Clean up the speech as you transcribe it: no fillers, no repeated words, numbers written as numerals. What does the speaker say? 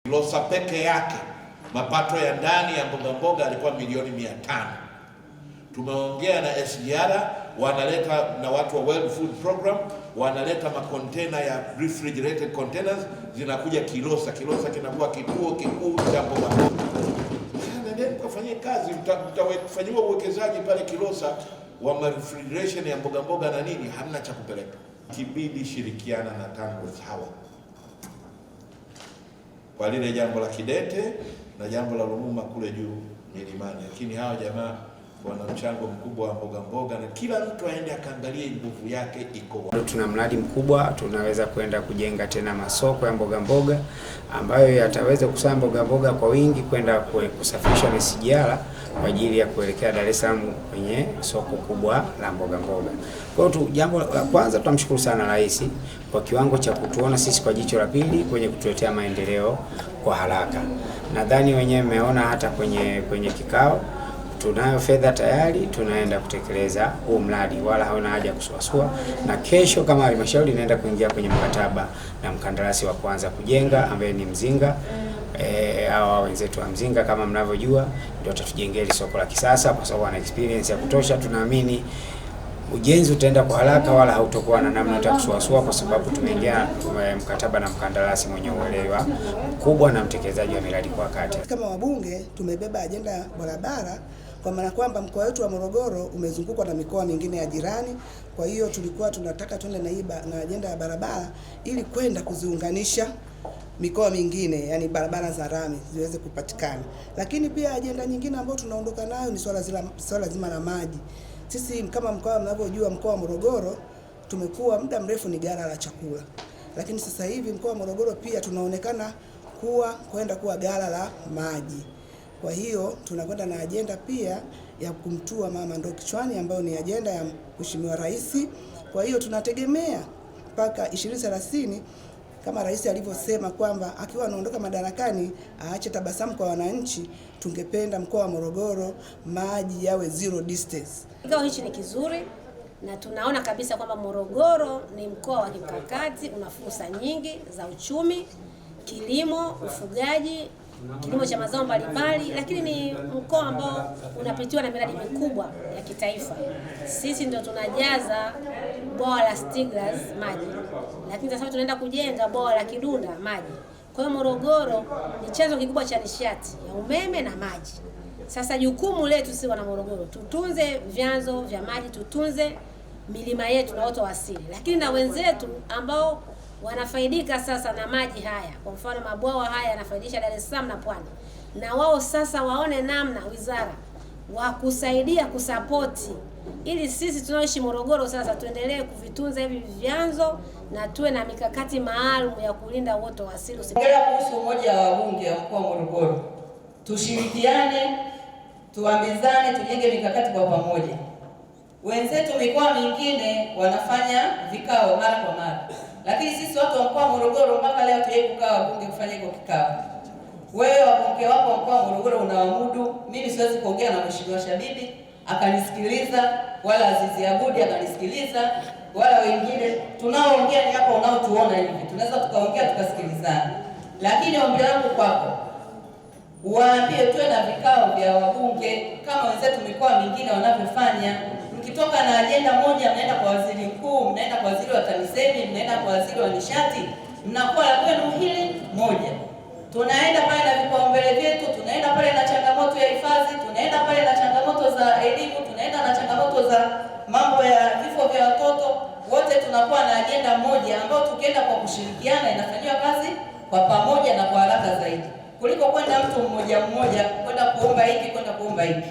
Kilosa peke yake mapato ya ndani ya mboga mboga yalikuwa milioni 500. Tumeongea na SGR, wanaleta na watu wa World Food Program, wanaleta makontena ya refrigerated containers zinakuja Kilosa. Kilosa kinakuwa kituo kikuu cha mboga mboga. Nendeni kufanyia kazi, mtafanyiwa uwekezaji pale Kilosa wa refrigeration ya mboga mboga na nini, hamna cha kupeleka. Kibidi shirikiana na TANROADS hawa kwa lile jambo la Kidete na jambo la Lumuma kule juu milimani, lakini hawa jamaa wana mchango mkubwa wa mboga mboga, na kila mtu aende akaangalie nguvu yake iko wapi. Tuna mradi mkubwa, tunaweza kwenda kujenga tena masoko ya mboga mboga ambayo yataweza kusanya mboga mboga kwa wingi kwenda kusafirishwa na SGR kwa ajili ya kuelekea Dar es Salaam kwenye soko kubwa la mboga mboga. Kwa hiyo jambo la kwanza tunamshukuru sana Rais kwa kiwango cha kutuona sisi kwa jicho la pili kwenye kutuletea maendeleo kwa haraka. Nadhani wenyewe mmeona hata kwenye kikao tunayo fedha tayari, tunaenda kutekeleza huu mradi, wala hauna haja kusuasua, na kesho kama halmashauri inaenda kuingia kwenye mkataba na mkandarasi wa kwanza kujenga ambaye ni Mzinga. Hawa wenzetu wa Mzinga kama mnavyojua ndio watatujengea soko la kisasa, kwa sababu wana experience ya kutosha. Tunaamini ujenzi utaenda kwa haraka, wala hautakuwa na namna ya kusuasua, kwa sababu tumeingia mkataba na mkandarasi mwenye uelewa mkubwa na mtekelezaji wa miradi kwa wakati. Kama wabunge tumebeba ajenda ya barabara, kwa maana kwamba mkoa wetu wa Morogoro umezungukwa na mikoa mingine ya jirani. Kwa hiyo tulikuwa tunataka tuende na ajenda ya barabara ili kwenda kuziunganisha mikoa mingine, yani barabara za rami ziweze kupatikana. Lakini pia ajenda nyingine ambayo tunaondoka nayo ni swala zima la maji. Sisi kama mkoa, mnavyojua, mkoa wa Morogoro tumekuwa muda mrefu ni ghala la chakula, lakini sasa hivi mkoa wa Morogoro pia tunaonekana kwenda kuwa ghala la maji. Kwa hiyo tunakwenda na ajenda pia ya kumtua mama ndoo kichwani, ambayo ni ajenda ya Mheshimiwa Rais. Kwa hiyo tunategemea mpaka 2030 kama rais alivyosema kwamba akiwa anaondoka madarakani aache tabasamu kwa wananchi, tungependa mkoa wa Morogoro maji yawe zero distance. Kikao hichi ni kizuri na tunaona kabisa kwamba Morogoro ni mkoa wa kimkakati, una fursa nyingi za uchumi, kilimo, ufugaji, kilimo cha mazao mbalimbali, lakini ni mkoa ambao unapitiwa na miradi mikubwa ya kitaifa. Sisi ndio tunajaza bwawa la Stiegler's maji, lakini sasa tunaenda kujenga bwawa la Kidunda maji. Kwa hiyo Morogoro ni chanzo kikubwa cha nishati ya umeme na maji. Sasa jukumu letu sisi wana Morogoro, tutunze vyanzo vya maji, tutunze milima yetu na uoto wa asili, lakini na wenzetu ambao wanafaidika sasa na maji haya. Kwa mfano mabwawa haya yanafaidisha Dar es Salaam na Pwani, na wao sasa waone namna wizara wa kusaidia kusapoti, ili sisi tunaoishi Morogoro sasa tuendelee kuvitunza hivi vyanzo na tuwe na mikakati maalum ya kulinda uoto wa asili. Ongea kuhusu umoja wa wabunge wa mkoa wa Morogoro, tushirikiane, tuambizane, tujenge mikakati kwa pamoja. Wenzetu mikoa mingine wanafanya vikao mara kwa mara, lakini sisi watu wa mkoa wa Morogoro mpaka leo tuye kukaa wabunge kufanya hiko kikao. Wewe wabunge wako wa mkoa wa Morogoro unawamudu. Mimi siwezi kuongea na Mheshimiwa Shabibi akanisikiliza, wala Azizi Abudi akanisikiliza, wala wengine tunaoongea ni hapa unaotuona hivi. Tunaweza tukaongea tukasikilizana. Lakini ombi langu kwako, waambie tuwe na vikao vya wabunge kama wenzetu mikoa mingine wanavyofanya. Mkitoka na ajenda moja mnaenda kwa waziri mkuu, mnaenda kwa waziri wa TAMISEMI, mnaenda kwa waziri wa nishati, mnakuwa la kwenu hili moja. Tunaenda pale na vipaumbele vyetu, tunaenda pale na changamoto ya hifadhi, tunaenda pale na changamoto za elimu, tunaenda na changamoto za mambo ya vifo vya watoto. Wote tunakuwa na ajenda moja ambayo tukienda kwa kushirikiana inafanywa kazi kwa pamoja na kwa haraka zaidi, kuliko kwenda mtu mmoja kwenda kuomba hiki, kwenda kuomba hiki.